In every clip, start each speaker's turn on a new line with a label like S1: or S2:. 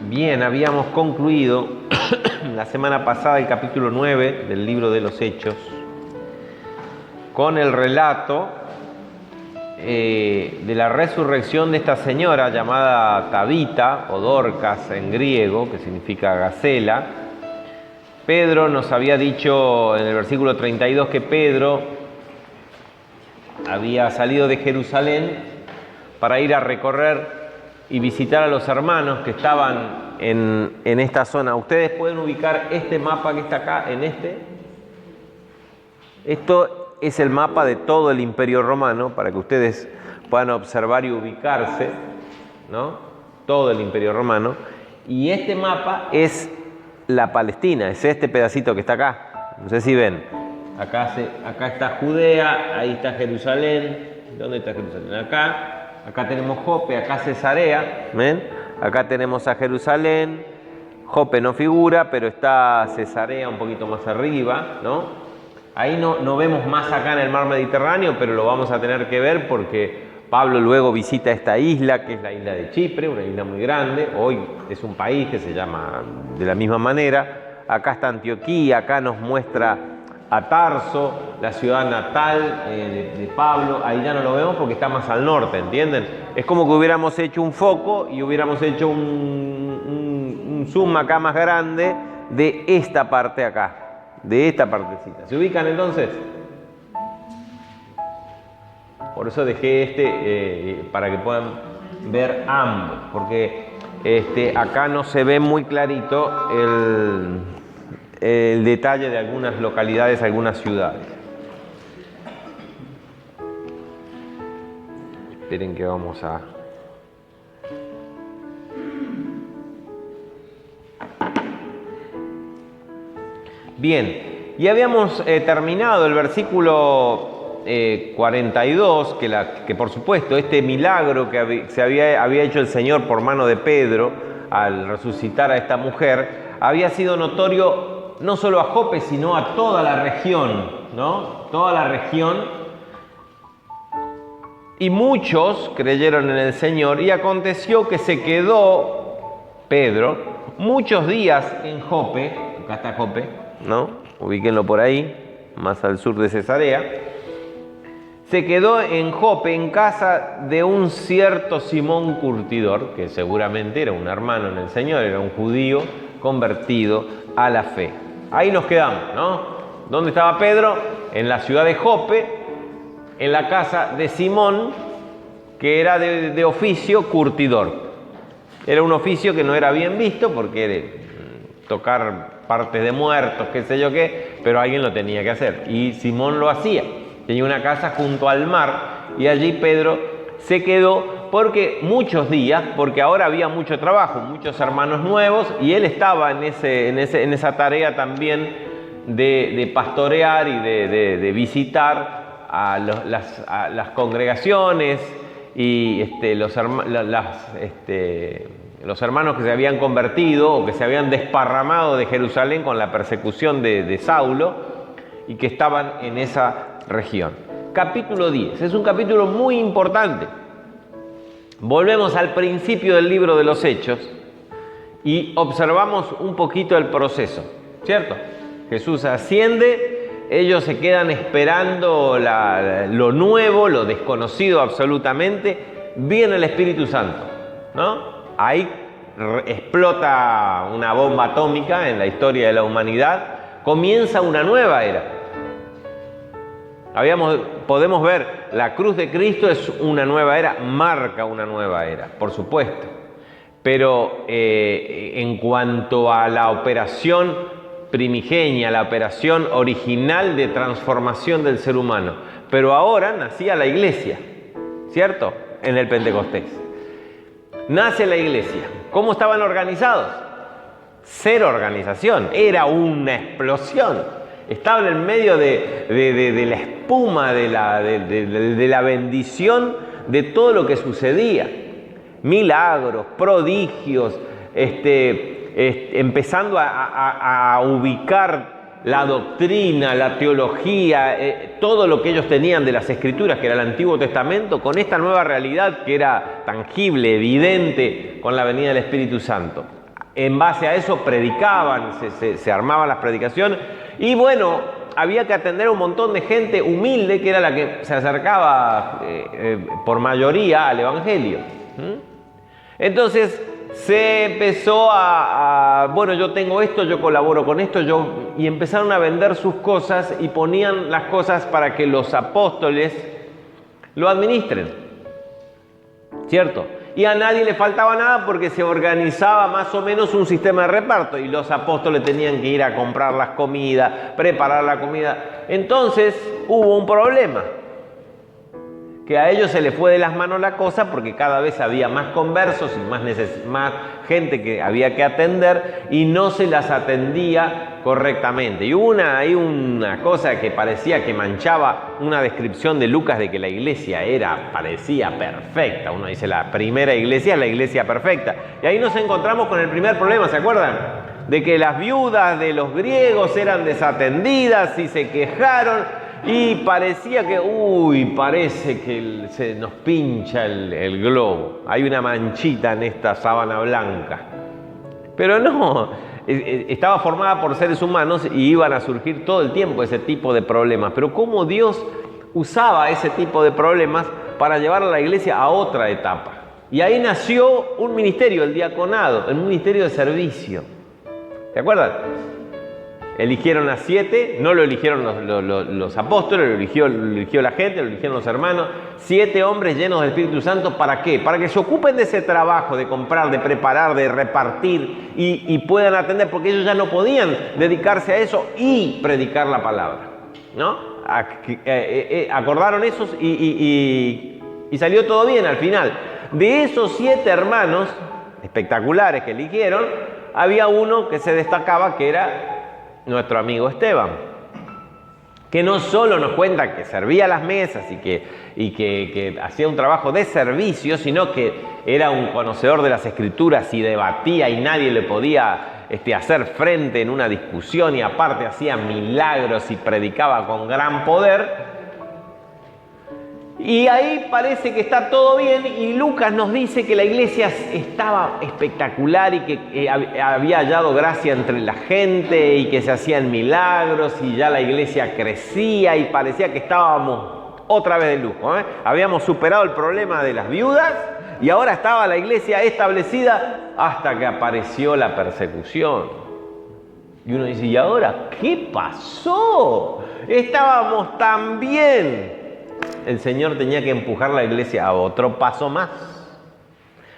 S1: Bien, habíamos concluido la semana pasada el capítulo 9 del libro de los Hechos con el relato de la resurrección de esta señora llamada Tabita o Dorcas en griego, que significa gacela. Pedro nos había dicho en el versículo 32 que Pedro había salido de Jerusalén para ir a recorrer y visitar a los hermanos que estaban en esta zona. Ustedes pueden ubicar este mapa que está acá, en este. Esto es el mapa de todo el Imperio Romano, para que ustedes puedan observar y ubicarse, ¿no? Todo el Imperio Romano. Y este mapa es la Palestina, es este pedacito que está acá. No sé si ven. Acá está Judea, ahí está Jerusalén. ¿Dónde está Jerusalén? Acá tenemos Jope, acá Cesarea, ¿ven? Acá tenemos a Jerusalén. Jope no figura, pero está Cesarea un poquito más arriba, ¿no? Ahí no vemos más acá en el mar Mediterráneo, pero lo vamos a tener que ver porque Pablo luego visita esta isla, que es la isla de Chipre, una isla muy grande. Hoy es un país que se llama de la misma manera. Acá está Antioquía, acá nos muestra a Tarso, la ciudad natal de Pablo. Ahí ya no lo vemos porque está más al norte, ¿entienden? Es como que hubiéramos hecho un foco y hubiéramos hecho un zoom acá más grande de esta parte acá, de esta partecita. ¿Se ubican entonces? Por eso dejé para que puedan ver ambos, porque acá no se ve muy clarito el detalle de algunas localidades, algunas ciudades. Esperen que vamos a... Bien, y habíamos terminado el versículo 42, que por supuesto este milagro que había hecho el Señor por mano de Pedro al resucitar a esta mujer, había sido notorio no solo a Jope, sino a toda la región, ¿no? Toda la región. Y muchos creyeron en el Señor, y aconteció que se quedó Pedro muchos días en Jope. Acá está Jope, ¿no? Ubíquenlo por ahí, más al sur de Cesarea. Se quedó en Jope, en casa de un cierto Simón Curtidor, que seguramente era un hermano en el Señor, era un judío convertido a la fe. Ahí nos quedamos, ¿no? ¿Dónde estaba Pedro? En la ciudad de Jope, en la casa de Simón, que era de oficio curtidor. Era un oficio que no era bien visto porque era tocar partes de muertos, qué sé yo qué, pero alguien lo tenía que hacer. Y Simón lo hacía. Tenía una casa junto al mar y allí Pedro se quedó porque ahora había mucho trabajo, muchos hermanos nuevos, y él estaba en esa tarea también de pastorear y de visitar a las congregaciones y los hermanos que se habían convertido o que se habían desparramado de Jerusalén con la persecución de Saulo y que estaban en esa región. Capítulo 10, es un capítulo muy importante. Volvemos al principio del libro de los Hechos y observamos un poquito el proceso, ¿cierto? Jesús asciende, ellos se quedan esperando lo nuevo, lo desconocido absolutamente. Viene el Espíritu Santo, ¿no? Ahí explota una bomba atómica en la historia de la humanidad, comienza una nueva era. Podemos ver, la cruz de Cristo es una nueva era, marca una nueva era, por supuesto. Pero en cuanto a la operación primigenia, la operación original de transformación del ser humano, pero ahora nacía la iglesia, ¿cierto? En el Pentecostés. Nace la iglesia. ¿Cómo estaban organizados? Cero organización, era una explosión. Estaban en medio de la espuma, de la bendición de todo lo que sucedía. Milagros, prodigios, empezando a ubicar la doctrina, la teología, todo lo que ellos tenían de las Escrituras, que era el Antiguo Testamento, con esta nueva realidad que era tangible, evidente, con la venida del Espíritu Santo. en base a eso predicaban, se armaban las predicaciones. Y bueno, había que atender a un montón de gente humilde que era la que se acercaba por mayoría al Evangelio. Entonces se empezó bueno, yo tengo esto, yo colaboro con esto, y empezaron a vender sus cosas y ponían las cosas para que los apóstoles lo administren, ¿cierto? Y a nadie le faltaba nada porque se organizaba más o menos un sistema de reparto y los apóstoles tenían que ir a comprar las comidas, preparar la comida. Entonces hubo un problema, que a ellos se les fue de las manos la cosa porque cada vez había más conversos y más gente que había que atender y no se las atendía correctamente. Y hubo una cosa que parecía que manchaba una descripción de Lucas de que la iglesia parecía perfecta. Uno dice, la primera iglesia es la iglesia perfecta. Y ahí nos encontramos con el primer problema, ¿se acuerdan? De que las viudas de los griegos eran desatendidas y se quejaron. Y parecía que, parece que se nos pincha el globo. Hay una manchita en esta sábana blanca. Pero no, estaba formada por seres humanos y iban a surgir todo el tiempo ese tipo de problemas. Pero cómo Dios usaba ese tipo de problemas para llevar a la iglesia a otra etapa. Y ahí nació un ministerio, el diaconado, el ministerio de servicio. ¿Se acuerdan? Eligieron a 7, no lo eligieron los apóstoles, lo eligió la gente, lo eligieron los hermanos. 7 hombres llenos del Espíritu Santo, ¿para qué? Para que se ocupen de ese trabajo, de comprar, de preparar, de repartir y puedan atender, porque ellos ya no podían dedicarse a eso y predicar la palabra, ¿no? Acordaron esos y salió todo bien al final. De esos 7 hermanos espectaculares que eligieron, había uno que se destacaba, que era nuestro amigo Esteban, que no solo nos cuenta que servía las mesas y que hacía un trabajo de servicio, sino que era un conocedor de las Escrituras y debatía y nadie le podía hacer frente en una discusión, y aparte hacía milagros y predicaba con gran poder. Y ahí parece que está todo bien, y Lucas nos dice que la iglesia estaba espectacular y que había hallado gracia entre la gente y que se hacían milagros y ya la iglesia crecía y parecía que estábamos otra vez de lujo, ¿eh? Habíamos superado el problema de las viudas y ahora estaba la iglesia establecida hasta que apareció la persecución. Y uno dice, ¿y ahora qué pasó? Estábamos tan bien. El Señor tenía que empujar la iglesia a otro paso más,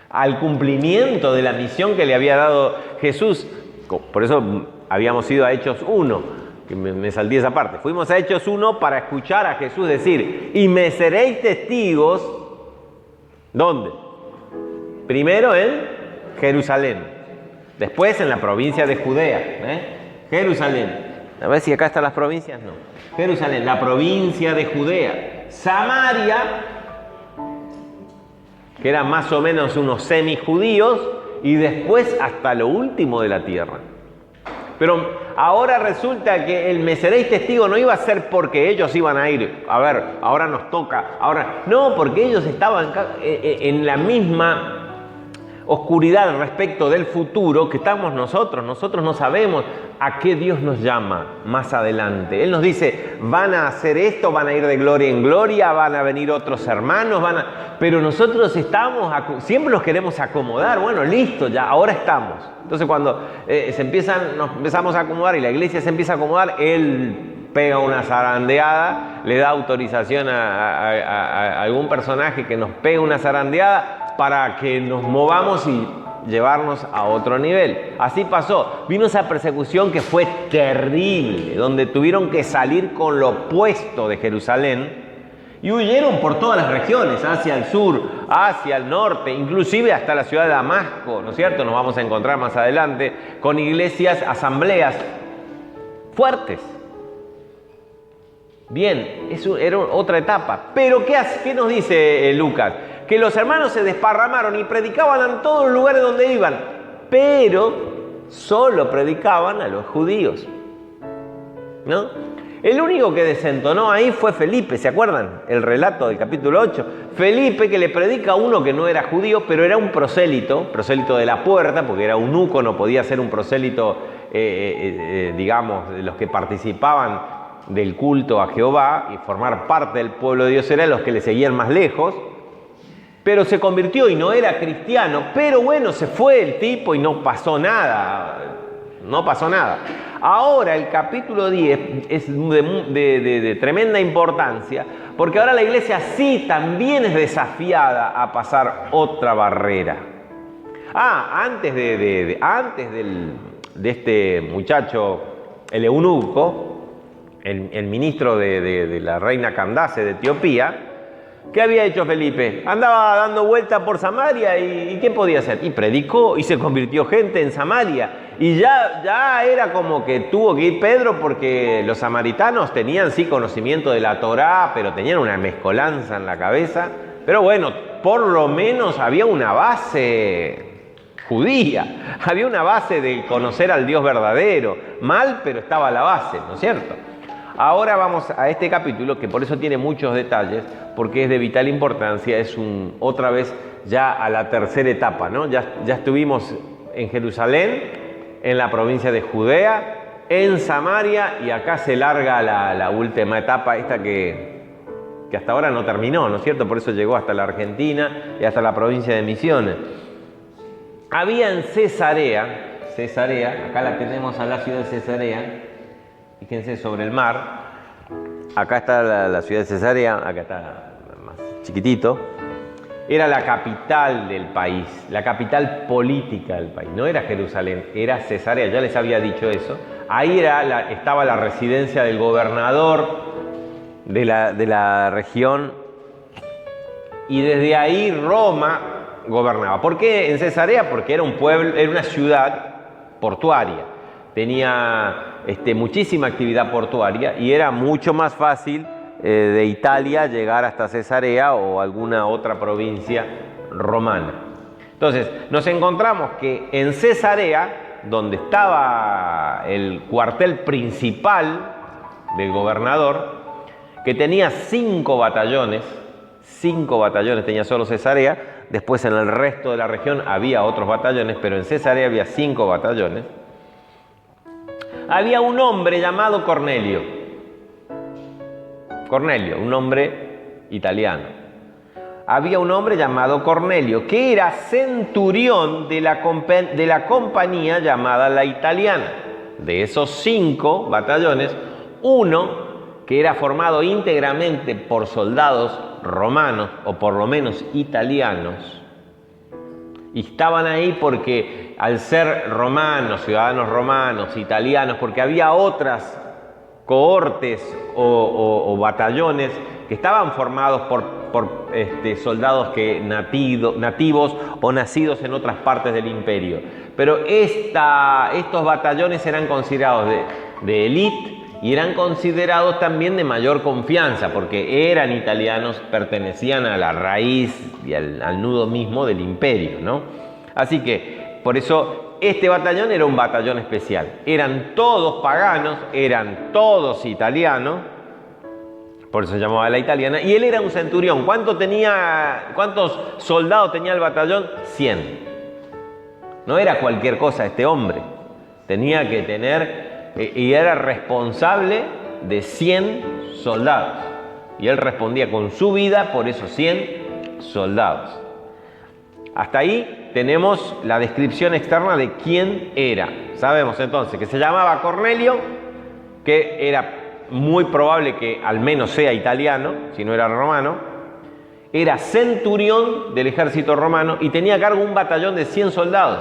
S1: al cumplimiento de la misión que le había dado Jesús. Por eso habíamos ido a Hechos 1, que me salté esa parte. Fuimos a Hechos 1 para escuchar a Jesús decir, y me seréis testigos, ¿dónde? Primero en Jerusalén, después en la provincia de Judea, Jerusalén. A ver si acá están las provincias, no. Jerusalén, la provincia de Judea. Samaria, que eran más o menos unos semi-judíos, y después hasta lo último de la tierra. Pero ahora resulta que el me seréis testigo no iba a ser porque ellos iban a ir, a ver, ahora nos toca, ahora... No, porque ellos estaban en la misma oscuridad respecto del futuro que estamos nosotros. Nosotros no sabemos a qué Dios nos llama más adelante. Él nos dice, van a hacer esto, van a ir de gloria en gloria, van a venir otros hermanos, pero nosotros siempre los queremos acomodar. Bueno, listo, ya, ahora estamos. Entonces cuando nos empezamos a acomodar y la iglesia se empieza a acomodar, Él pega una zarandeada, le da autorización a algún personaje que nos pegue una zarandeada para que nos movamos y llevarnos a otro nivel. Así pasó. Vino esa persecución que fue terrible, donde tuvieron que salir con lo opuesto de Jerusalén y huyeron por todas las regiones, hacia el sur, hacia el norte, inclusive hasta la ciudad de Damasco, ¿no es cierto? Nos vamos a encontrar más adelante con iglesias, asambleas fuertes. Bien, eso era otra etapa. Pero ¿qué nos dice Lucas? Que los hermanos se desparramaron y predicaban en todos los lugares donde iban, pero solo predicaban a los judíos, ¿no? El único que desentonó ahí fue Felipe, ¿se acuerdan? El relato del capítulo 8. Felipe, que le predica a uno que no era judío, pero era un prosélito de la puerta, porque era eunuco, no podía ser un prosélito, digamos, de los que participaban del culto a Jehová y formar parte del pueblo de Dios, eran los que le seguían más lejos. Pero se convirtió y no era cristiano, pero bueno, se fue el tipo y no pasó nada. No pasó nada. Ahora el capítulo 10 es de tremenda importancia, porque ahora la iglesia sí también es desafiada a pasar otra barrera. Antes de este muchacho, el eunuco, el ministro de la reina Candace de Etiopía, ¿qué había hecho Felipe? Andaba dando vueltas por Samaria y ¿qué podía hacer? Y predicó y se convirtió gente en Samaria. Y ya era como que tuvo que ir Pedro, porque los samaritanos tenían sí conocimiento de la Torá, pero tenían una mezcolanza en la cabeza. Pero bueno, por lo menos había una base judía, había una base de conocer al Dios verdadero. Mal, pero estaba la base, ¿no es cierto? Ahora vamos a este capítulo, que por eso tiene muchos detalles, porque es de vital importancia, es otra vez ya a la tercera etapa, ¿no? Ya estuvimos en Jerusalén, en la provincia de Judea, en Samaria, y acá se larga la última etapa, esta que hasta ahora no terminó, ¿no es cierto? Por eso llegó hasta la Argentina y hasta la provincia de Misiones. Había en Cesarea, acá la tenemos a la ciudad de Cesarea, fíjense, sobre el mar. Acá está la ciudad de Cesarea, acá está más chiquitito. Era la capital del país, la capital política del país. No era Jerusalén, era Cesarea, ya les había dicho eso. Ahí estaba la residencia del gobernador de la región, y desde ahí Roma gobernaba. ¿Por qué en Cesarea? Porque era un pueblo, era una ciudad portuaria. Tenía muchísima actividad portuaria y era mucho más fácil de Italia llegar hasta Cesarea o alguna otra provincia romana. Entonces, nos encontramos que en Cesarea, donde estaba el cuartel principal del gobernador, que tenía 5 batallones tenía solo Cesarea, después en el resto de la región había otros batallones, pero en Cesarea había 5 batallones. Había un hombre llamado Cornelio, un hombre italiano. Había un hombre llamado Cornelio, que era centurión de la compañía llamada La Italiana. De esos 5 batallones, uno que era formado íntegramente por soldados romanos, o por lo menos italianos, y estaban ahí porque al ser romanos, ciudadanos romanos, italianos, porque había otras cohortes o batallones que estaban formados por soldados nativos o nacidos en otras partes del imperio. Pero estos batallones eran considerados de élite y eran considerados también de mayor confianza, porque eran italianos, pertenecían a la raíz y al nudo mismo del imperio, ¿no? Así que, por eso, este batallón era un batallón especial. Eran todos paganos, eran todos italianos, por eso se llamaba La Italiana, y él era un centurión. ¿Cuántos soldados tenía el batallón? 100. No era cualquier cosa este hombre. Tenía que tener, y era responsable de 100 soldados. Y él respondía con su vida por esos 100 soldados. Hasta ahí tenemos la descripción externa de quién era. Sabemos entonces que se llamaba Cornelio, que era muy probable que al menos sea italiano, si no era romano. Era centurión del ejército romano y tenía a cargo un batallón de 100 soldados,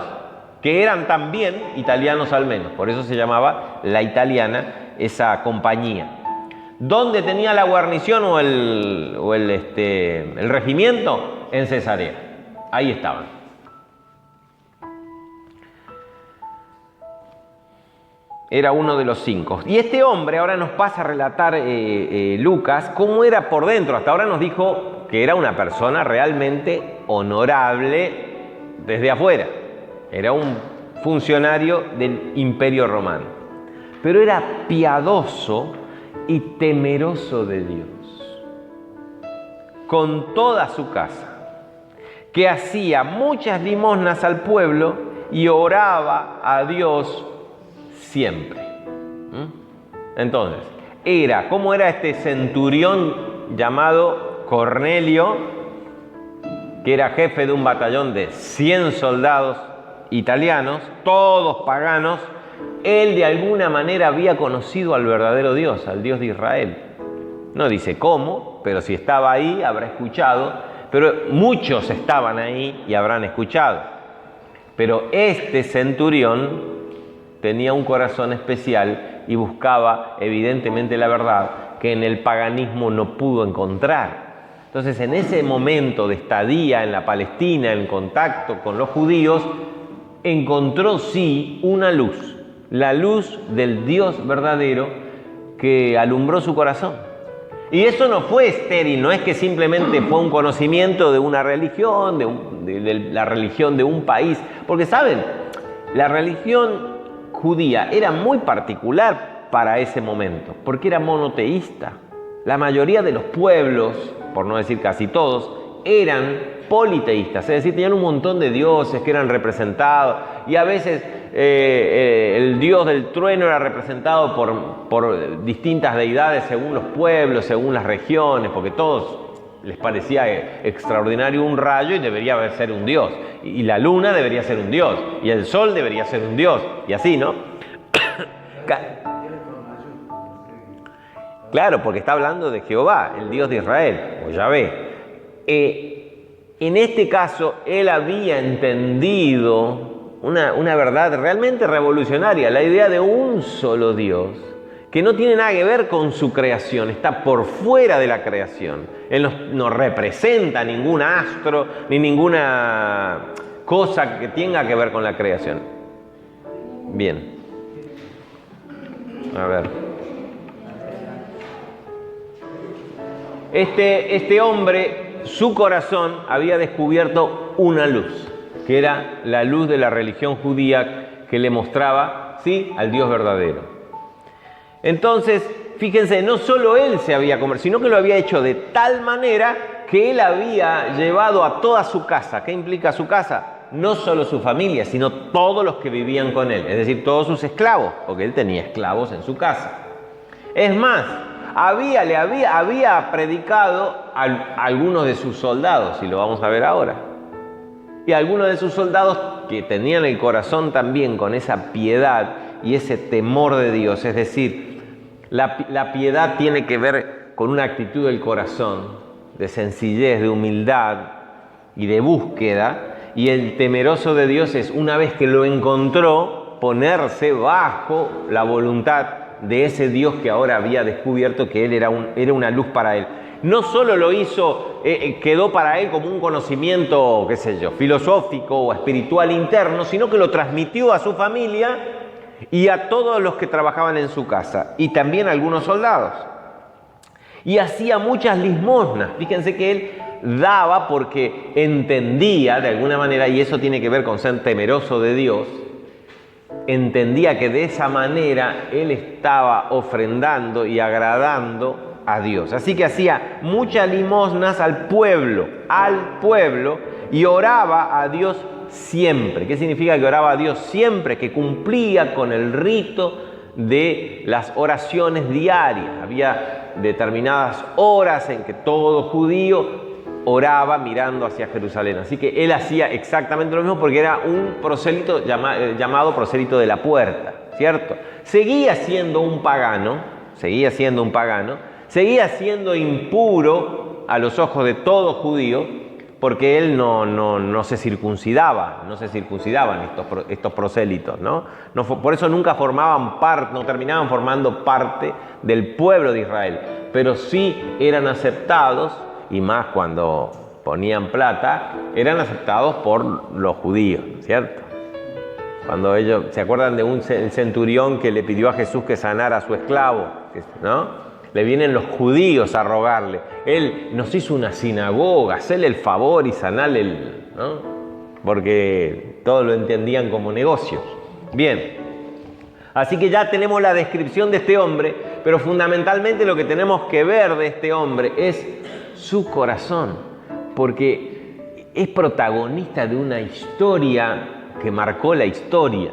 S1: que eran también italianos al menos. Por eso se llamaba La Italiana, esa compañía. ¿Dónde tenía la guarnición o el regimiento? En Cesarea. Ahí estaban. Era uno de los 5. Y este hombre ahora nos pasa a relatar Lucas cómo era por dentro. Hasta ahora nos dijo que era una persona realmente honorable desde afuera. Era un funcionario del Imperio Romano. Pero era piadoso y temeroso de Dios, con toda su casa, que hacía muchas limosnas al pueblo y oraba a Dios siempre. Entonces, ¿cómo era este centurión llamado Cornelio, que era jefe de un batallón de 100 soldados italianos, todos paganos? Él de alguna manera había conocido al verdadero Dios, al Dios de Israel. No dice cómo, pero si estaba ahí habrá escuchado, pero muchos estaban ahí y habrán escuchado. Pero este centurión tenía un corazón especial y buscaba evidentemente la verdad que en el paganismo no pudo encontrar. Entonces, en ese momento de estadía en la Palestina, en contacto con los judíos, encontró sí una luz, la luz del Dios verdadero que alumbró su corazón. Y eso no fue estéril, no es que simplemente fue un conocimiento de una religión, de la religión de un país, porque saben, la religión judía era muy particular para ese momento, porque era monoteísta. La mayoría de los pueblos, por no decir casi todos, eran politeístas, es decir, tenían un montón de dioses que eran representados, y a veces el dios del trueno era representado por distintas deidades según los pueblos, según las regiones, porque a todos les parecía extraordinario un rayo y debería ser un dios, y la luna debería ser un dios, y el sol debería ser un dios, y así, ¿no? Claro, porque está hablando de Jehová, el Dios de Israel, o Yahvé. En este caso, él había entendido una verdad realmente revolucionaria, la idea de un solo Dios, que no tiene nada que ver con su creación, está por fuera de la creación. Él no representa ningún astro, ni ninguna cosa que tenga que ver con la creación. Bien. A ver. Este hombre, su corazón había descubierto una luz, que era la luz de la religión judía que le mostraba, sí, al Dios verdadero. Entonces, fíjense, no solo él se había convertido, sino que lo había hecho de tal manera que él había llevado a toda su casa. ¿Qué implica su casa? No solo su familia, sino todos los que vivían con él, es decir, todos sus esclavos, porque él tenía esclavos en su casa. Es más, había predicado a algunos de sus soldados, y lo vamos a ver ahora. Y algunos de sus soldados que tenían el corazón también con esa piedad y ese temor de Dios, es decir, la piedad tiene que ver con una actitud del corazón, de sencillez, de humildad y de búsqueda, y el temeroso de Dios es, una vez que lo encontró, ponerse bajo la voluntad de ese Dios que ahora había descubierto que él era una luz para él. No solo lo hizo, quedó para él como un conocimiento, qué sé yo, filosófico o espiritual interno, sino que lo transmitió a su familia y a todos los que trabajaban en su casa, y también a algunos soldados. Y hacía muchas limosnas. Fíjense que él daba porque entendía de alguna manera, y eso tiene que ver con ser temeroso de Dios, entendía que de esa manera él estaba ofrendando y agradando a Dios. Así que hacía muchas limosnas al pueblo, y oraba a Dios siempre. ¿Qué significa que oraba a Dios siempre? Que cumplía con el rito de las oraciones diarias. Había determinadas horas en que todo judío oraba mirando hacia Jerusalén. Así que él hacía exactamente lo mismo porque era un prosélito llamado prosélito de la puerta, ¿cierto? Seguía siendo un pagano, seguía siendo impuro a los ojos de todo judío, porque él no se circuncidaban estos prosélitos, ¿no? Por eso nunca formaban parte, no terminaban formando parte del pueblo de Israel, pero sí eran aceptados, y más cuando ponían plata, eran aceptados por los judíos, ¿cierto? Cuando ellos, ¿se acuerdan de el centurión que le pidió a Jesús que sanara a su esclavo? ¿No? Le vienen los judíos a rogarle. Él nos hizo una sinagoga, hacele el favor y sanale ¿no? Porque todos lo entendían como negocios. Bien, así que ya tenemos la descripción de este hombre, pero fundamentalmente lo que tenemos que ver de este hombre es su corazón, porque es protagonista de una historia que marcó la historia.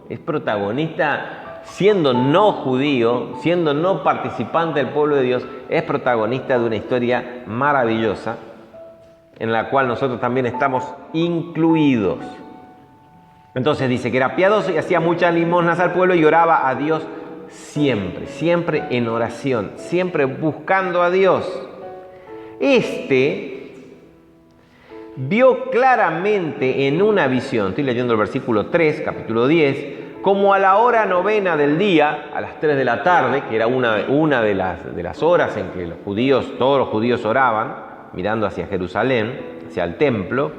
S1: Es protagonista, siendo no judío, siendo no participante del pueblo de Dios, es protagonista de una historia maravillosa en la cual nosotros también estamos incluidos. Entonces dice que era piadoso y hacía muchas limosnas al pueblo y oraba a Dios siempre, siempre en oración, siempre buscando a Dios. Vio claramente en una visión, estoy leyendo el versículo 3, capítulo 10, como a la hora novena del día, a las 3 de la tarde, que era una de las horas en que todos los judíos oraban, mirando hacia Jerusalén, hacia el templo.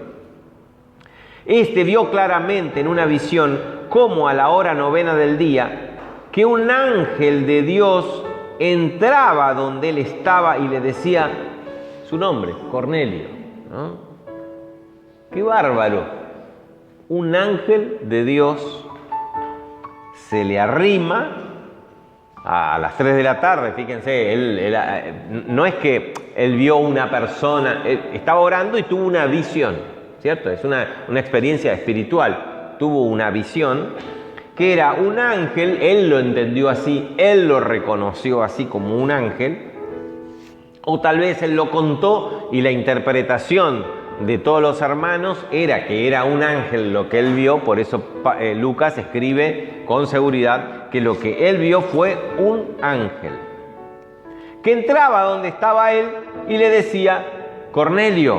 S1: Vio claramente en una visión, como a la hora novena del día, que un ángel de Dios entraba donde él estaba y le decía su nombre, Cornelio, ¿no? ¡Qué bárbaro! Un ángel de Dios se le arrima a las 3 de la tarde, fíjense, no es que él vio una persona, estaba orando y tuvo una visión, ¿cierto? Es una experiencia espiritual, tuvo una visión que era un ángel, él lo entendió así, él lo reconoció así como un ángel, o tal vez él lo contó y la interpretación de todos los hermanos era que era un ángel lo que él vio, por eso Lucas escribe con seguridad que lo que él vio fue un ángel que entraba donde estaba él y le decía Cornelio,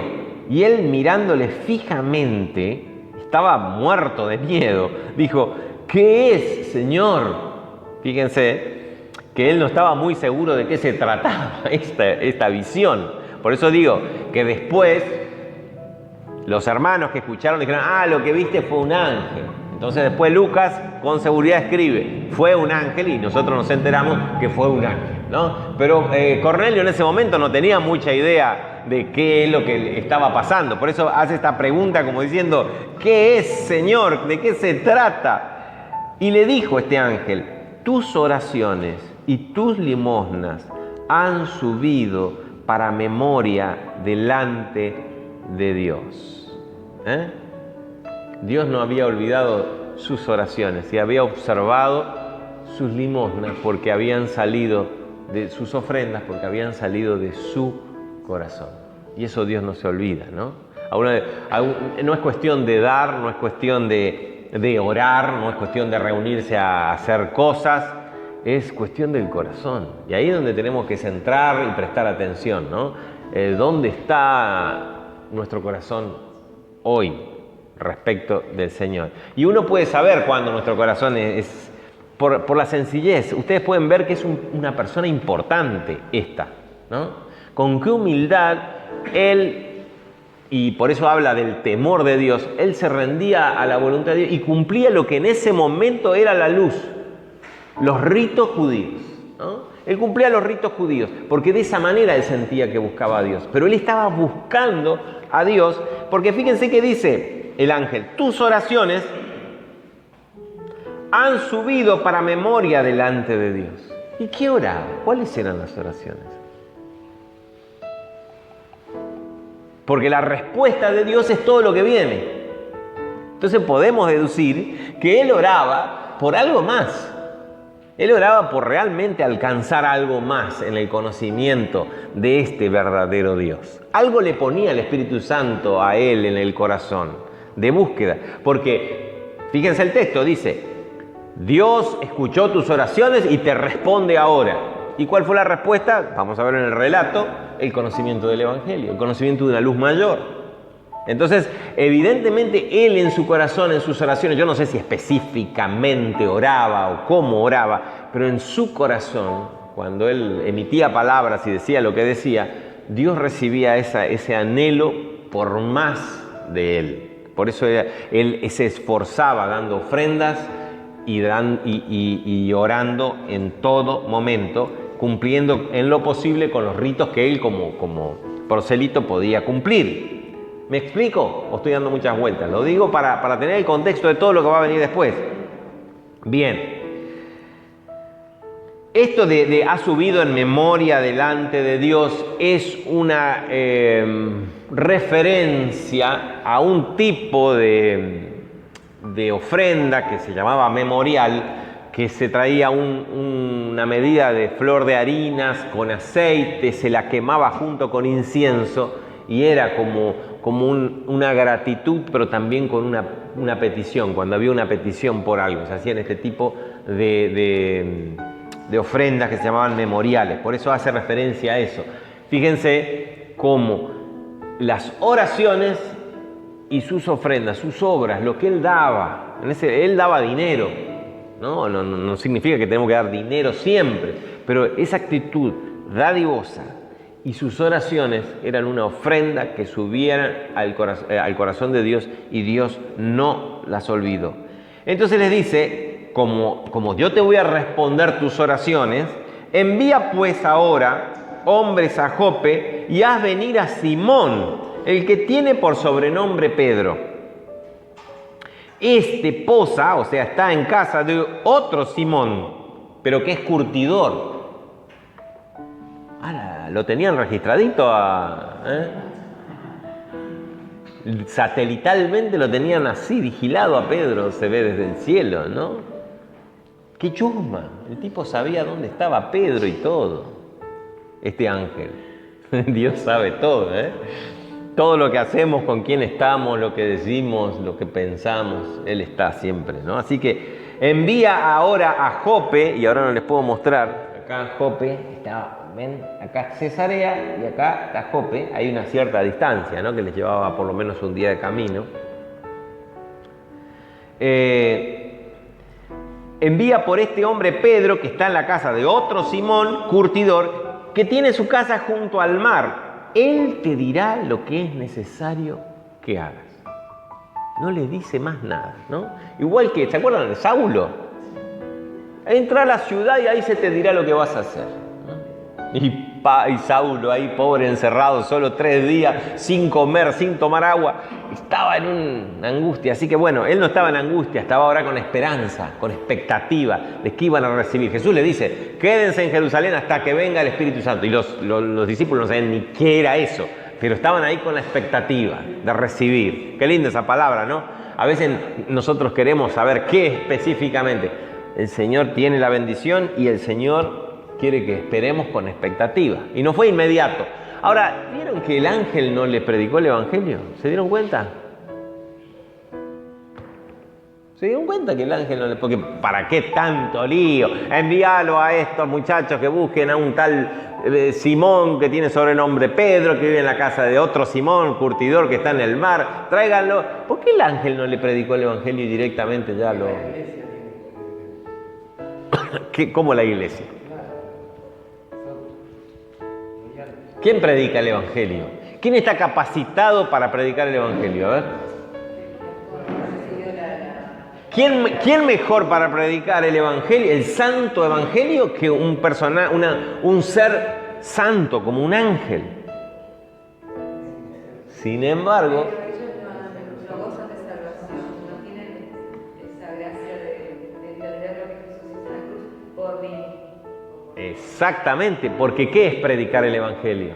S1: y él mirándole fijamente, estaba muerto de miedo, dijo, ¿qué es, Señor? Fíjense que él no estaba muy seguro de qué se trataba esta visión, por eso digo que después los hermanos que escucharon dijeron, lo que viste fue un ángel. Entonces después Lucas con seguridad escribe, fue un ángel, y nosotros nos enteramos que fue un ángel, ¿no? Pero Cornelio en ese momento no tenía mucha idea de qué es lo que estaba pasando. Por eso hace esta pregunta como diciendo, ¿qué es, Señor? ¿De qué se trata? Y le dijo este ángel, tus oraciones y tus limosnas han subido para memoria delante de Dios. Dios no había olvidado sus oraciones y había observado sus limosnas porque habían salido de sus ofrendas, porque habían salido de su corazón. Y eso Dios no se olvida, ¿no? No es cuestión de dar, no es cuestión de orar, no es cuestión de reunirse a hacer cosas, es cuestión del corazón. Y ahí es donde tenemos que centrar y prestar atención, ¿no? ¿Dónde está nuestro corazón hoy respecto del Señor? Y uno puede saber cuando nuestro corazón es por la sencillez. Ustedes pueden ver que es una persona importante ¿no? Con qué humildad él, y por eso habla del temor de Dios, él se rendía a la voluntad de Dios y cumplía lo que en ese momento era la luz, los ritos judíos, ¿no? Él cumplía los ritos judíos, porque de esa manera él sentía que buscaba a Dios. Pero él estaba buscando a Dios, porque fíjense que dice el ángel, tus oraciones han subido para memoria delante de Dios. ¿Y qué oraba? ¿Cuáles eran las oraciones? Porque la respuesta de Dios es todo lo que viene. Entonces podemos deducir que él oraba por algo más. Él oraba por realmente alcanzar algo más en el conocimiento de este verdadero Dios. Algo le ponía el Espíritu Santo a él en el corazón, de búsqueda. Porque, fíjense el texto, dice, Dios escuchó tus oraciones y te responde ahora. ¿Y cuál fue la respuesta? Vamos a ver en el relato, el conocimiento del Evangelio, el conocimiento de una luz mayor. Entonces, evidentemente, él en su corazón, en sus oraciones, yo no sé si específicamente oraba o cómo oraba, pero en su corazón, cuando él emitía palabras y decía lo que decía, Dios recibía ese anhelo por más de él. Por eso él se esforzaba dando ofrendas y orando en todo momento, cumpliendo en lo posible con los ritos que él como proselito podía cumplir. ¿Me explico? ¿O estoy dando muchas vueltas? Lo digo para tener el contexto de todo lo que va a venir después. Bien. Esto de ha subido en memoria delante de Dios es una referencia a un tipo de ofrenda que se llamaba memorial, que se traía una medida de flor de harinas con aceite, se la quemaba junto con incienso y era como una gratitud, pero también con una petición. Cuando había una petición por algo, se hacían este tipo de ofrendas que se llamaban memoriales. Por eso hace referencia a eso. Fíjense cómo las oraciones y sus ofrendas, sus obras, lo que él daba, él daba dinero. No significa que tenemos que dar dinero siempre, pero esa actitud dadivosa y sus oraciones eran una ofrenda que subieran al corazón de Dios, y Dios no las olvidó. Entonces les dice, como yo te voy a responder tus oraciones, envía pues ahora hombres a Jope y haz venir a Simón, el que tiene por sobrenombre Pedro. Este posa, o sea, está en casa de otro Simón, pero que es curtidor. Lo tenían registradito satelitalmente lo tenían así, vigilado a Pedro, se ve desde el cielo, ¿no? ¡Qué chusma! El tipo sabía dónde estaba Pedro y todo. Este ángel. Dios sabe todo, ¿eh? Todo lo que hacemos, con quién estamos, lo que decimos, lo que pensamos, Él está siempre, ¿no? Así que envía ahora a Jope, y ahora no les puedo mostrar. Acá Jope está, ven, acá Cesarea y acá está Jope. Hay una cierta distancia, ¿no? Que les llevaba por lo menos un día de camino. Envía por este hombre Pedro, que está en la casa de otro Simón, curtidor, que tiene su casa junto al mar. Él te dirá lo que es necesario que hagas. No le dice más nada, ¿no? Igual que, ¿se acuerdan de Saulo? Entra a la ciudad y ahí se te dirá lo que vas a hacer, ¿no? Y Saulo ahí, pobre, encerrado, solo 3 días, sin comer, sin tomar agua, estaba en una angustia. Así que bueno, él no estaba en angustia, estaba ahora con esperanza, con expectativa de que iban a recibir. Jesús le dice, quédense en Jerusalén hasta que venga el Espíritu Santo. Y los discípulos no sabían ni qué era eso, pero estaban ahí con la expectativa de recibir. Qué linda esa palabra, ¿no? A veces nosotros queremos saber qué específicamente. El Señor tiene la bendición y el Señor quiere que esperemos con expectativa. Y no fue inmediato. Ahora, ¿vieron que el ángel no le predicó el Evangelio? ¿Se dieron cuenta? ¿Se dieron cuenta que el ángel no le... Porque ¿para qué tanto lío? Envíalo a estos muchachos que busquen a un tal Simón que tiene sobrenombre Pedro, que vive en la casa de otro Simón, curtidor, que está en el mar. Tráiganlo. ¿Por qué el ángel no le predicó el Evangelio y directamente ya lo... ¿Cómo la iglesia? ¿Quién predica el Evangelio? ¿Quién está capacitado para predicar el Evangelio? A ver. ¿Quién mejor para predicar el Evangelio, el santo Evangelio, que un ser santo como un ángel? Sin embargo,
S2: no gozan de salvación, no tienen esa gracia de entender lo que Jesús hizo en la cruz por mí.
S1: Exactamente, porque ¿qué es predicar el Evangelio?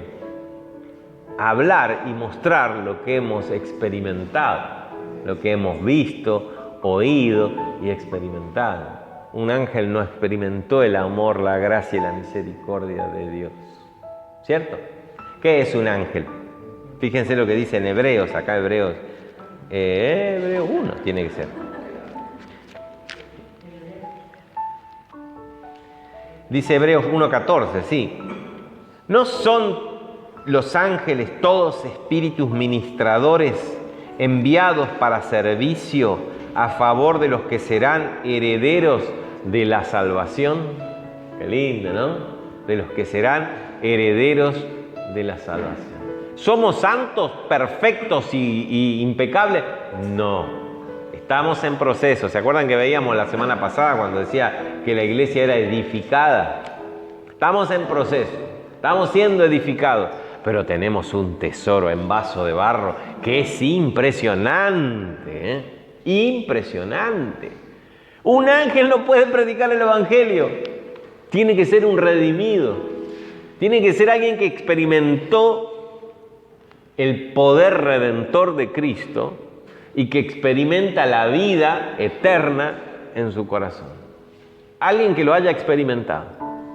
S1: Hablar y mostrar lo que hemos experimentado, lo que hemos visto, oído y experimentado. Un ángel no experimentó el amor, la gracia y la misericordia de Dios, ¿cierto? ¿Qué es un ángel? Fíjense lo que dice en Hebreos, acá Hebreos 1 tiene que ser. Dice Hebreos 1:14, sí. ¿No son los ángeles todos espíritus ministradores enviados para servicio a favor de los que serán herederos de la salvación? Qué lindo, ¿no? De los que serán herederos de la salvación. ¿Somos santos, perfectos y impecables? No. Estamos en proceso. ¿Se acuerdan que veíamos la semana pasada cuando decía que la iglesia era edificada? Estamos en proceso. Estamos siendo edificados. Pero tenemos un tesoro en vaso de barro que es impresionante, ¿eh? Impresionante. Un ángel no puede predicar el Evangelio. Tiene que ser un redimido. Tiene que ser alguien que experimentó el poder redentor de Cristo y que experimenta la vida eterna en su corazón. Alguien que lo haya experimentado.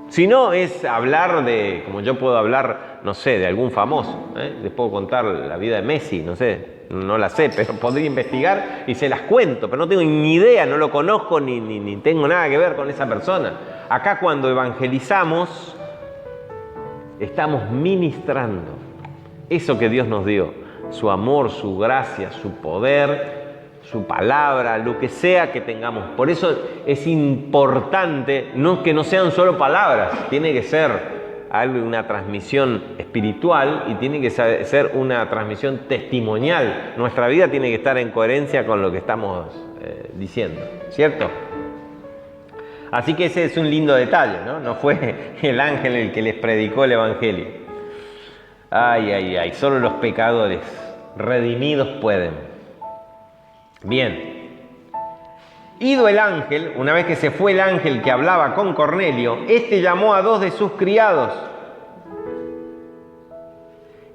S1: Si no, es hablar de, como yo puedo hablar, no sé, de algún famoso. Les puedo contar la vida de Messi, no sé, no la sé, pero podría investigar y se las cuento, pero no tengo ni idea, no lo conozco ni tengo nada que ver con esa persona. Acá cuando evangelizamos, estamos ministrando eso que Dios nos dio, su amor, su gracia, su poder, su palabra, lo que sea que tengamos. Por eso es importante que no sean solo palabras, tiene que ser una transmisión espiritual y tiene que ser una transmisión testimonial. Nuestra vida tiene que estar en coherencia con lo que estamos diciendo, ¿cierto? Así que ese es un lindo detalle, ¿no? No fue el ángel el que les predicó el evangelio. Ay, ay, ay, solo los pecadores redimidos pueden. Bien. Ido el ángel, una vez que se fue el ángel que hablaba con Cornelio, este llamó a 2 de sus criados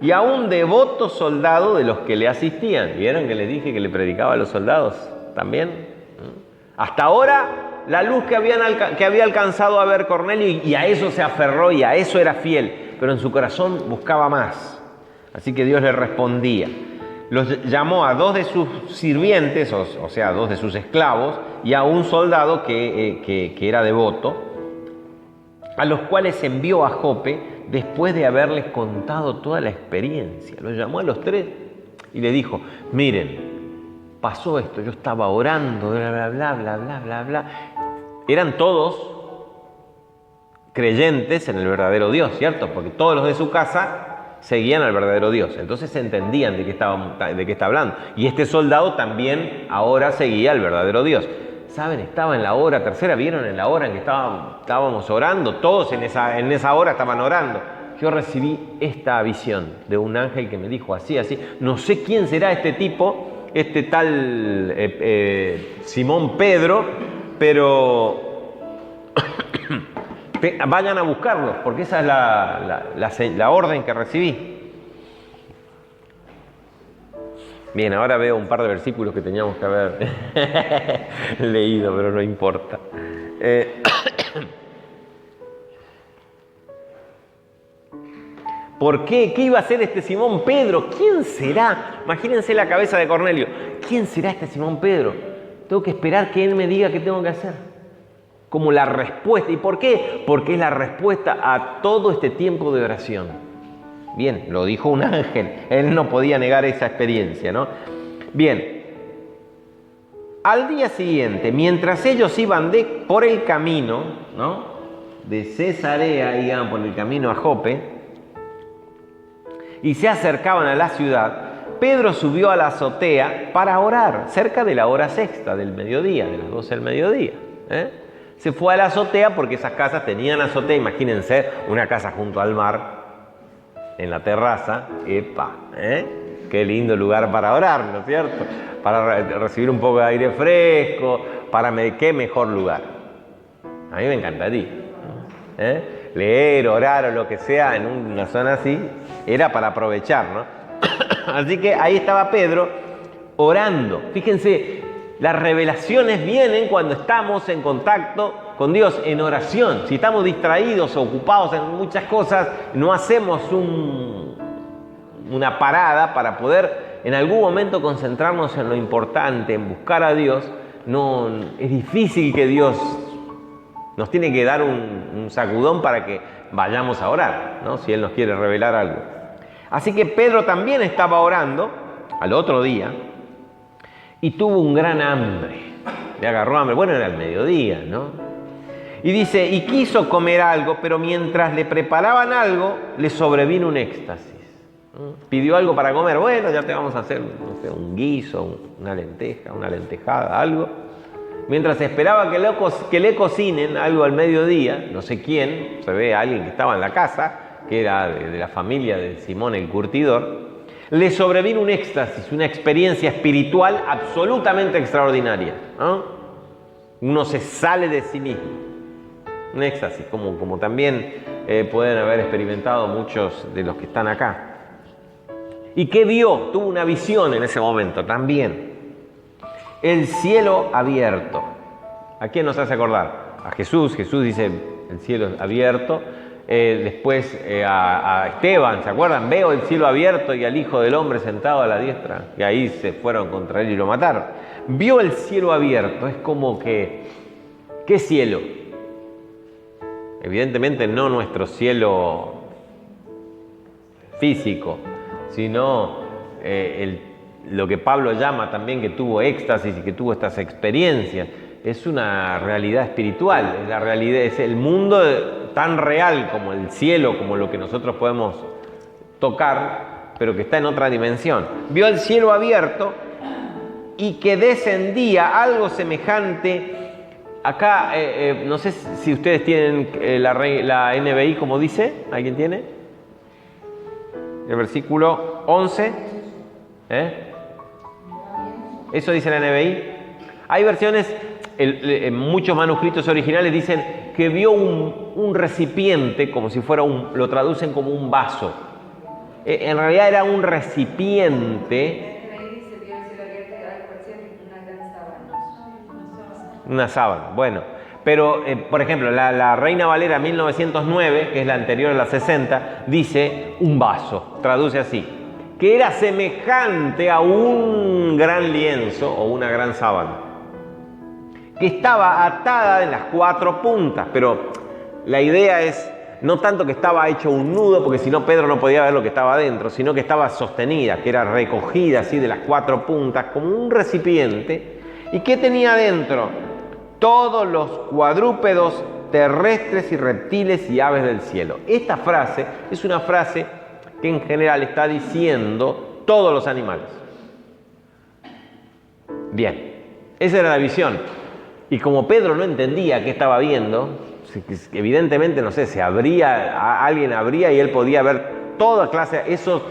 S1: y a un devoto soldado de los que le asistían. ¿Vieron que les dije que le predicaba a los soldados también? Hasta ahora la luz que había alcanzado a ver Cornelio, y a eso se aferró y a eso era fiel, pero en su corazón buscaba más. Así que Dios le respondía. Los llamó a 2 de sus sirvientes, o sea, a 2 de sus esclavos, y a un soldado que era devoto, a los cuales envió a Jope después de haberles contado toda la experiencia. Los llamó a los 3 y le dijo: miren, pasó esto, yo estaba orando, bla, bla, bla, bla, bla, bla, bla. Eran todos creyentes en el verdadero Dios, ¿cierto? Porque todos los de su casa seguían al verdadero Dios. Entonces entendían de qué está hablando. Y este soldado también ahora seguía al verdadero Dios. ¿Saben? Estaba en la hora tercera. ¿Vieron en la hora en que estábamos orando? Todos en esa hora estaban orando. Yo recibí esta visión de un ángel que me dijo así, así. No sé quién será este tipo, este tal Simón Pedro, pero vayan a buscarlos, porque esa es la orden que recibí. Bien, ahora veo un par de versículos que teníamos que haber leído, pero no importa. ¿Por qué? ¿Qué iba a hacer este Simón Pedro? ¿Quién será? Imagínense la cabeza de Cornelio. ¿Quién será este Simón Pedro? Tengo que esperar que él me diga qué tengo que hacer. Como la respuesta. ¿Y por qué? Porque es la respuesta a todo este tiempo de oración. Bien, lo dijo un ángel. Él no podía negar esa experiencia, ¿no? Bien. Al día siguiente, mientras ellos iban por el camino, ¿no? De Cesarea, iban por el camino a Jope, y se acercaban a la ciudad, Pedro subió a la azotea para orar, cerca de la hora sexta del mediodía, de las 12 del mediodía, Se fue a la azotea porque esas casas tenían azotea. Imagínense una casa junto al mar, en la terraza. ¡Epa! Qué lindo lugar para orar, ¿no es cierto? Para recibir un poco de aire fresco, qué mejor lugar. A mí me encantaría. Leer, orar o lo que sea en una zona así, era para aprovechar, ¿no? Así que ahí estaba Pedro orando. Fíjense, las revelaciones vienen cuando estamos en contacto con Dios, en oración. Si estamos distraídos o ocupados en muchas cosas, no hacemos una parada para poder en algún momento concentrarnos en lo importante, en buscar a Dios. Es difícil que Dios nos tiene que dar un sacudón para que vayamos a orar, ¿no? Si Él nos quiere revelar algo. Así que Pedro también estaba orando al otro día y tuvo un gran hambre. Le agarró hambre. Bueno, era el mediodía, ¿no? Y dice, y quiso comer algo, pero mientras le preparaban algo, le sobrevino un éxtasis. Pidió algo para comer. Bueno, ya te vamos a hacer, no sé, un guiso, una lenteja, una lentejada, algo. Mientras esperaba que le cocinen algo al mediodía, no sé quién, se ve a alguien que estaba en la casa, que era de la familia de Simón el curtidor, le sobrevino un éxtasis, una experiencia espiritual absolutamente extraordinaria, ¿no? Uno se sale de sí mismo. Un éxtasis, como también pueden haber experimentado muchos de los que están acá. ¿Y qué vio? Tuvo una visión en ese momento también. El cielo abierto. ¿A quién nos hace acordar? A Jesús. Jesús dice el cielo abierto. Después a Esteban, ¿se acuerdan? Veo el cielo abierto y al Hijo del Hombre sentado a la diestra. Y ahí se fueron contra él y lo mataron. Vio el cielo abierto. Es como que, ¿qué cielo? Evidentemente no nuestro cielo físico, sino lo que Pablo llama también que tuvo éxtasis y que tuvo estas experiencias. Es una realidad espiritual, es la realidad, es el mundo tan real como el cielo, como lo que nosotros podemos tocar, pero que está en otra dimensión. Vio el cielo abierto y que descendía algo semejante. Acá, no sé si ustedes tienen la NBI, como dice, ¿alguien tiene? El versículo 11. Eso dice la NBI. Hay versiones, en muchos manuscritos originales dicen que vio un recipiente, como si fuera lo traducen como un vaso. En realidad era un recipiente. Una sábana, bueno. Pero, por ejemplo, la Reina Valera 1909, que es la anterior a la 60, dice un vaso, traduce así, que era semejante a un gran lienzo o una gran sábana, que estaba atada en las 4 puntas, pero la idea es no tanto que estaba hecho un nudo, porque si no Pedro no podía ver lo que estaba adentro, sino que estaba sostenida, que era recogida así de las 4 puntas, como un recipiente. ¿Y qué tenía adentro? Todos los cuadrúpedos terrestres y reptiles y aves del cielo. Esta frase es una frase que en general está diciendo todos los animales. Bien, esa era la visión. Y como Pedro no entendía qué estaba viendo, evidentemente, no sé, alguien abría y él podía ver toda clase de esos.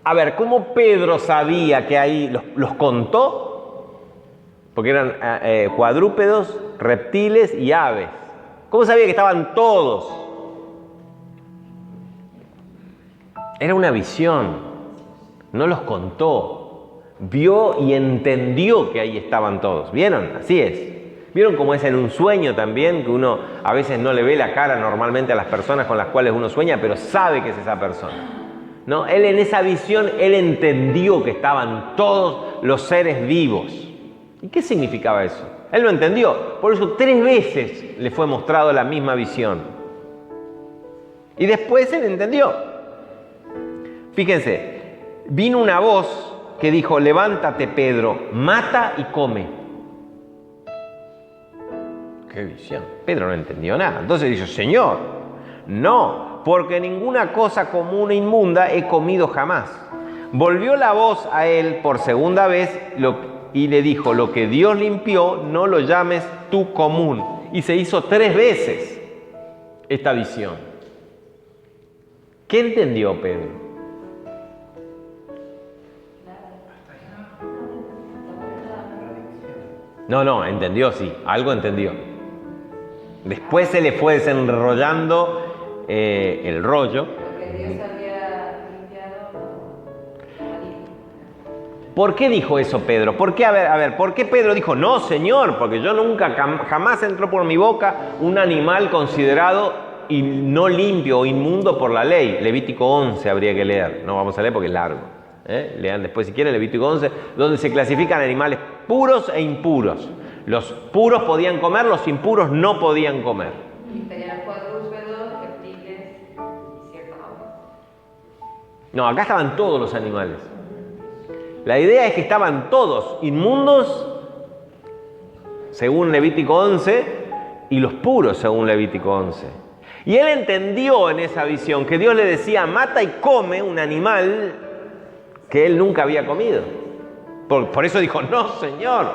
S1: A ver, ¿cómo Pedro sabía que ahí los contó? Porque eran cuadrúpedos, reptiles y aves. ¿Cómo sabía que estaban todos? Era una visión, no los contó. Vio y entendió que ahí estaban todos. ¿Vieron? Así es. ¿Vieron cómo es en un sueño también? Que uno a veces no le ve la cara normalmente a las personas con las cuales uno sueña, pero sabe que es esa persona. ¿No? Él en esa visión, él entendió que estaban todos los seres vivos. ¿Y qué significaba eso? Él lo entendió. Por eso 3 veces le fue mostrado la misma visión. Y después él entendió. Fíjense, vino una voz que dijo, levántate Pedro, mata y come. ¡Qué visión! Pedro no entendió nada. Entonces dice, Señor, no, porque ninguna cosa común e inmunda he comido jamás. Volvió la voz a él por segunda vez y le dijo, lo que Dios limpió, no lo llames tú común. Y se hizo 3 veces esta visión. ¿Qué entendió Pedro? No, entendió, sí, algo entendió. Después se le fue desenrollando el rollo.
S2: Porque Dios había limpiado.
S1: ¿Por qué dijo eso Pedro? ¿Por qué, a ver, ¿por qué Pedro dijo, no, Señor? Porque yo nunca, jamás entró por mi boca un animal considerado no limpio o inmundo por la ley. Levítico 11 habría que leer. No vamos a leer porque es largo. Lean después si quieren Levítico 11, donde se clasifican animales puros e impuros. Los puros podían comer, los impuros no podían comer.
S2: Y tenían cuadrúpedos, reptiles y ciertas aves.
S1: No, acá estaban todos los animales. La idea es que estaban todos inmundos, según Levítico 11, y los puros, según Levítico 11. Y él entendió en esa visión que Dios le decía, mata y come un animal que él nunca había comido. Por eso dijo, no, Señor,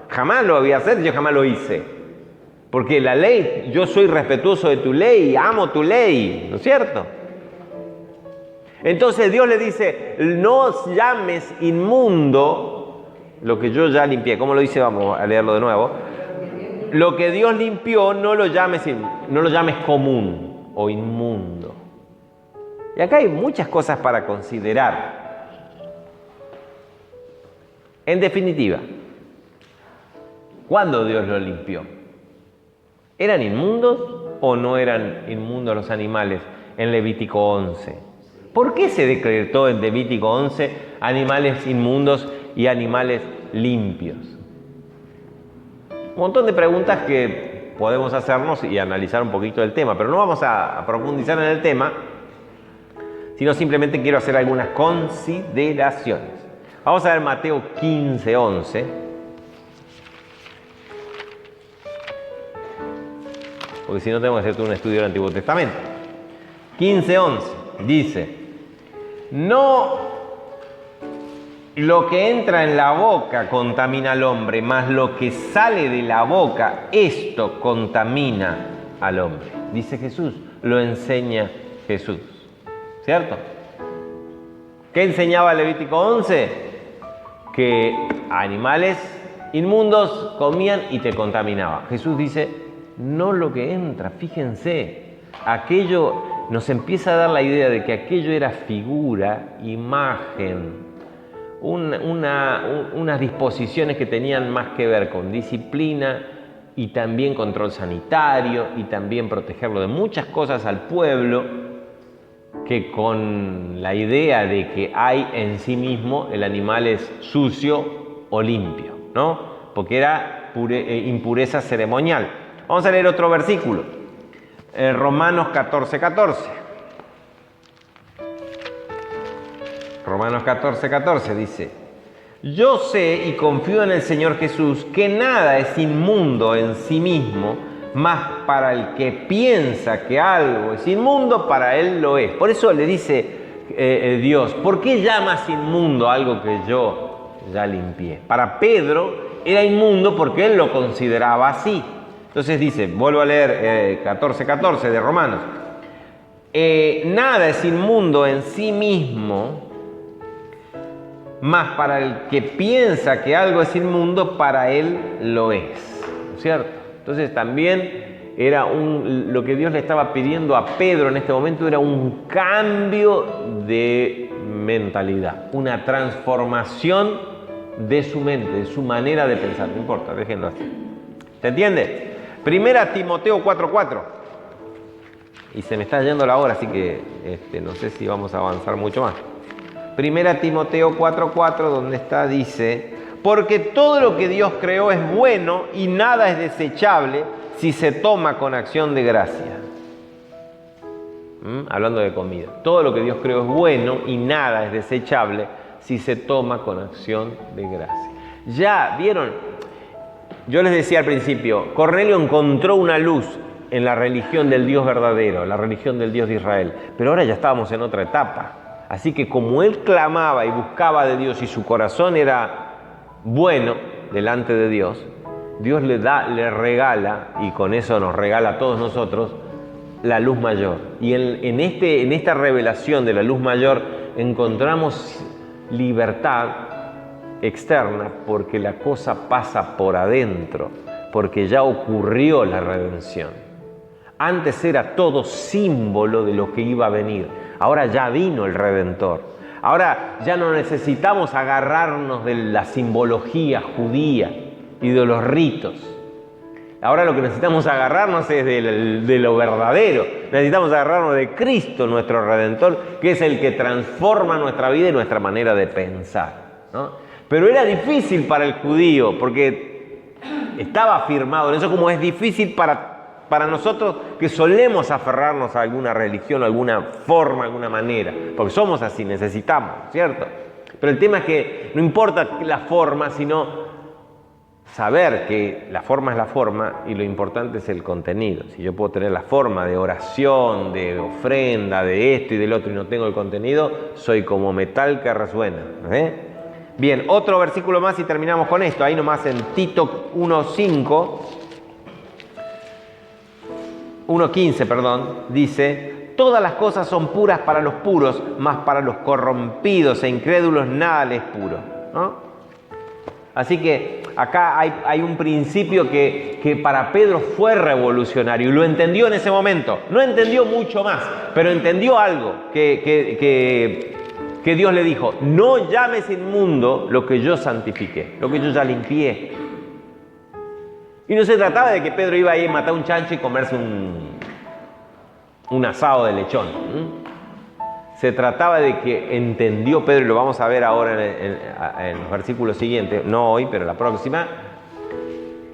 S1: jamás lo voy a hacer, yo jamás lo hice. Porque la ley, yo soy respetuoso de tu ley, amo tu ley, ¿no es cierto? Entonces Dios le dice, no llames inmundo lo que yo ya limpié. ¿Cómo lo dice? Vamos a leerlo de nuevo. lo que Dios limpió no lo llames común o inmundo. Y acá hay muchas cosas para considerar. En definitiva, ¿cuándo Dios lo limpió? ¿Eran inmundos o no eran inmundos los animales en Levítico 11? ¿Por qué se decretó en Levítico 11 animales inmundos y animales limpios? Un montón de preguntas que podemos hacernos y analizar un poquito el tema, pero no vamos a profundizar en el tema, sino simplemente quiero hacer algunas consideraciones. Vamos a ver Mateo 15, 11. Porque si no tenemos que hacer todo un estudio del Antiguo Testamento. 15, 11 dice: no lo que entra en la boca contamina al hombre, mas lo que sale de la boca, esto contamina al hombre. Dice Jesús, lo enseña Jesús. ¿Cierto? ¿Qué enseñaba Levítico 11? Que animales inmundos comían y te contaminaban. Jesús dice, no lo que entra, fíjense, aquello nos empieza a dar la idea de que aquello era figura, imagen, unas disposiciones que tenían más que ver con disciplina y también control sanitario y también protegerlo de muchas cosas al pueblo, que con la idea de que hay en sí mismo el animal es sucio o limpio, ¿no? Porque era impureza ceremonial. Vamos a leer otro versículo, Romanos 14, 14. Romanos 14, 14 dice: yo sé y confío en el Señor Jesús que nada es inmundo en sí mismo, mas para el que piensa que algo es inmundo, para él lo es. Por eso le dice Dios, ¿por qué llamas inmundo algo que yo ya limpié? Para Pedro era inmundo porque él lo consideraba así. Entonces dice, vuelvo a leer 14, 14 de Romanos: nada es inmundo en sí mismo, mas para el que piensa que algo es inmundo, para él lo es. ¿No es cierto? Entonces también era lo que Dios le estaba pidiendo a Pedro en este momento era un cambio de mentalidad, una transformación de su mente, de su manera de pensar. No importa, déjenlo así. ¿Se entiende? Primera Timoteo 4:4. Y se me está yendo la hora, así que no sé si vamos a avanzar mucho más. Primera Timoteo 4:4, donde está, dice: porque todo lo que Dios creó es bueno y nada es desechable si se toma con acción de gracia. Hablando de comida. Todo lo que Dios creó es bueno y nada es desechable si se toma con acción de gracia. Ya, ¿vieron? Yo les decía al principio, Cornelio encontró una luz en la religión del Dios verdadero, la religión del Dios de Israel. Pero ahora ya estábamos en otra etapa. Así que como él clamaba y buscaba de Dios y su corazón era bueno delante de Dios, Dios le regala, y con eso nos regala a todos nosotros, la luz mayor. Y en esta revelación de la luz mayor encontramos libertad externa, porque la cosa pasa por adentro, porque ya ocurrió la redención. Antes era todo símbolo de lo que iba a venir, ahora ya vino el Redentor. Ahora ya no necesitamos agarrarnos de la simbología judía y de los ritos. Ahora lo que necesitamos agarrarnos es de lo verdadero. Necesitamos agarrarnos de Cristo, nuestro Redentor, que es el que transforma nuestra vida y nuestra manera de pensar, ¿no? Pero era difícil para el judío, porque estaba afirmado en eso, como es difícil para nosotros que solemos aferrarnos a alguna religión, alguna forma, alguna manera, porque somos así, necesitamos, ¿cierto? Pero el tema es que no importa la forma, sino saber que la forma es la forma y lo importante es el contenido. Si yo puedo tener la forma de oración, de ofrenda, de esto y del otro y no tengo el contenido, soy como metal que resuena, ¿eh? Bien, otro versículo más y terminamos con esto. Ahí nomás en Tito 1:15, dice: todas las cosas son puras para los puros, mas para los corrompidos e incrédulos nada les es puro, ¿no? Así que acá hay un principio que para Pedro fue revolucionario y lo entendió en ese momento. No entendió mucho más, pero entendió algo que Dios le dijo: no llames inmundo lo que yo santifiqué, lo que yo ya limpié. Y no se trataba de que Pedro iba a ir a matar un chancho y comerse un asado de lechón. Se trataba de que entendió Pedro, y lo vamos a ver ahora en los versículos siguientes, no hoy, pero la próxima,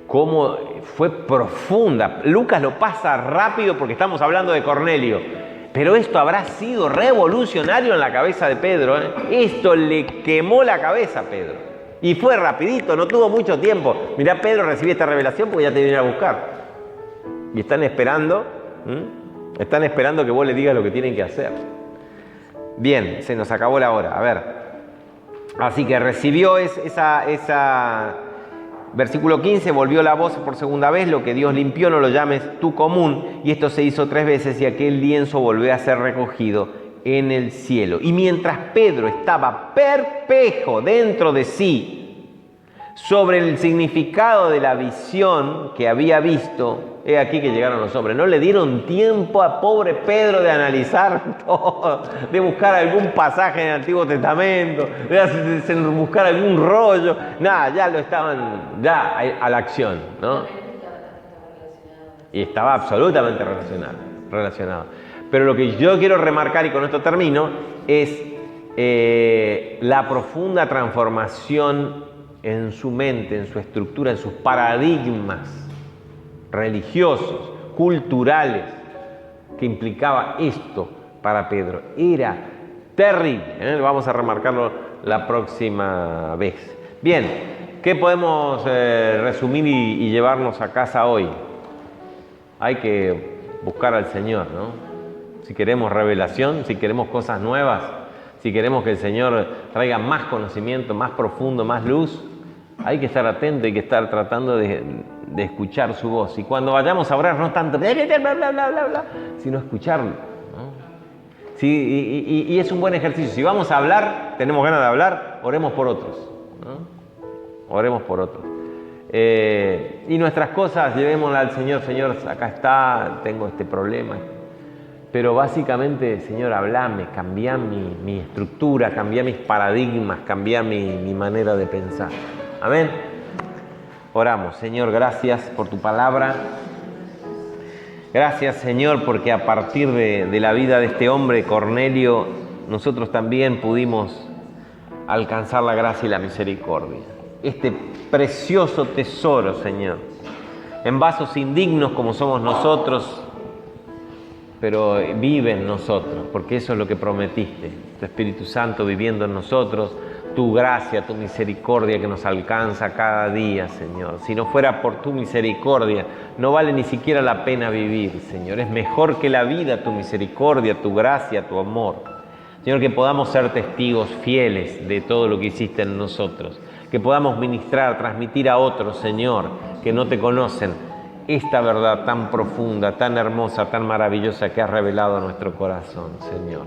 S1: cómo fue profunda. Lucas lo pasa rápido porque estamos hablando de Cornelio, pero esto habrá sido revolucionario en la cabeza de Pedro. Esto le quemó la cabeza a Pedro. Y fue rapidito, no tuvo mucho tiempo. Mirá, Pedro recibió esta revelación porque ya te vienen a buscar. Y están esperando que vos le digas lo que tienen que hacer. Bien, se nos acabó la hora. A ver. Así que recibió esa... Versículo 15, volvió la voz por segunda vez: lo que Dios limpió no lo llames tú común. Y esto se hizo 3 veces y aquel lienzo volvió a ser recogido en el cielo. Y mientras Pedro estaba perplejo dentro de sí sobre el significado de la visión que había visto, he aquí que llegaron los hombres. No le dieron tiempo a pobre Pedro de analizar todo, de buscar algún pasaje en el Antiguo Testamento, de buscar algún rollo. Nada, ya lo estaban, ya a la acción, ¿no? Y estaba absolutamente relacionado. Pero lo que yo quiero remarcar, y con esto termino, es la profunda transformación en su mente, en su estructura, en sus paradigmas religiosos, culturales, que implicaba esto para Pedro. Era terrible. Vamos a remarcarlo la próxima vez. Bien, ¿qué podemos resumir y llevarnos a casa hoy? Hay que buscar al Señor, ¿no? Si queremos revelación, si queremos cosas nuevas, si queremos que el Señor traiga más conocimiento, más profundo, más luz, hay que estar atento, hay que estar tratando de escuchar su voz. Y cuando vayamos a orar, no tanto bla, bla, bla, bla, bla, bla, sino escucharlo, ¿no? Sí, y es un buen ejercicio. Si vamos a hablar, tenemos ganas de hablar, oremos por otros, ¿no? Oremos por otros. Y nuestras cosas, llevémoslas al Señor. Señor, acá está, tengo este problema. Pero básicamente, Señor, hablame, cambia mi estructura, cambia mis paradigmas, cambia mi manera de pensar. Amén. Oramos. Señor, gracias por tu palabra. Gracias, Señor, porque a partir de la vida de este hombre, Cornelio, nosotros también pudimos alcanzar la gracia y la misericordia. Este precioso tesoro, Señor, en vasos indignos como somos nosotros, pero vive en nosotros, porque eso es lo que prometiste. Tu Espíritu Santo viviendo en nosotros, tu gracia, tu misericordia que nos alcanza cada día, Señor. Si no fuera por tu misericordia, no vale ni siquiera la pena vivir, Señor. Es mejor que la vida tu misericordia, tu gracia, tu amor. Señor, que podamos ser testigos fieles de todo lo que hiciste en nosotros. Que podamos ministrar, transmitir a otros, Señor, que no te conocen, esta verdad tan profunda, tan hermosa, tan maravillosa que has revelado a nuestro corazón, Señor.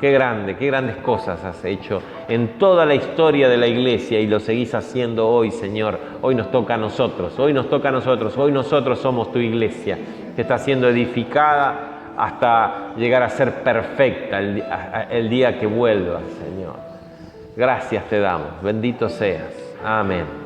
S1: Qué grandes cosas has hecho en toda la historia de la iglesia y lo seguís haciendo hoy, Señor. Hoy nos toca a nosotros, hoy nosotros somos tu iglesia, que está siendo edificada hasta llegar a ser perfecta el día que vuelvas, Señor. Gracias te damos, bendito seas. Amén.